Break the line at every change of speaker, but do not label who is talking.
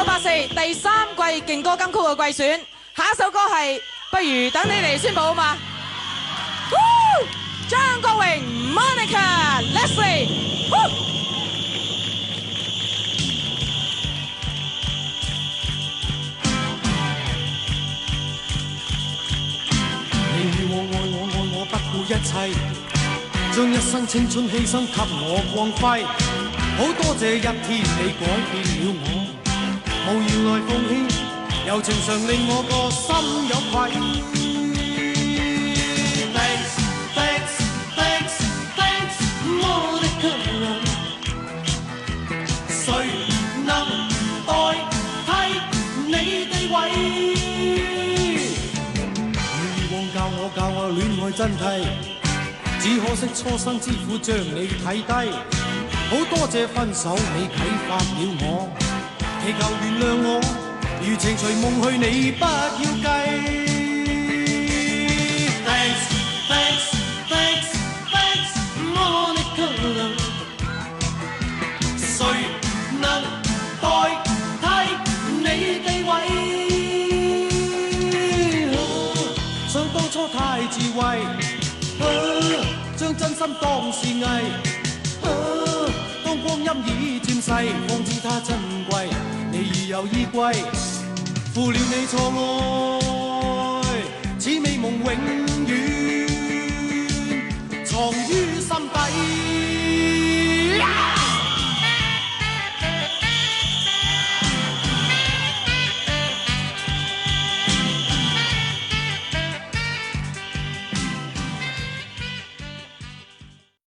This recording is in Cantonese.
1984第3季勁歌金曲嘅季選，下一首歌係不如等你嚟宣佈好嘛？張國榮 Monica，Let's see。
你與我愛我愛我不顧一切，將一生青春犧牲給我光輝。好多謝一天你改變了我，無言來奉獻，柔情常令我個心有愧。Thanks thanks thanks thanks Monica， 誰能代替你地位？以往教我戀愛真諦，只可惜初生之苦將你睇低。好多謝分手你啟發了我，祈求原諒我，如情隨夢去你不要計。Thanks thanks thanks thanks Monica， 誰能代替你地位？想當初太智慧，將真心當是藝。當光陰已漸逝，方知它珍貴。你已有依歸，負了你錯愛，此美夢永遠藏於心底。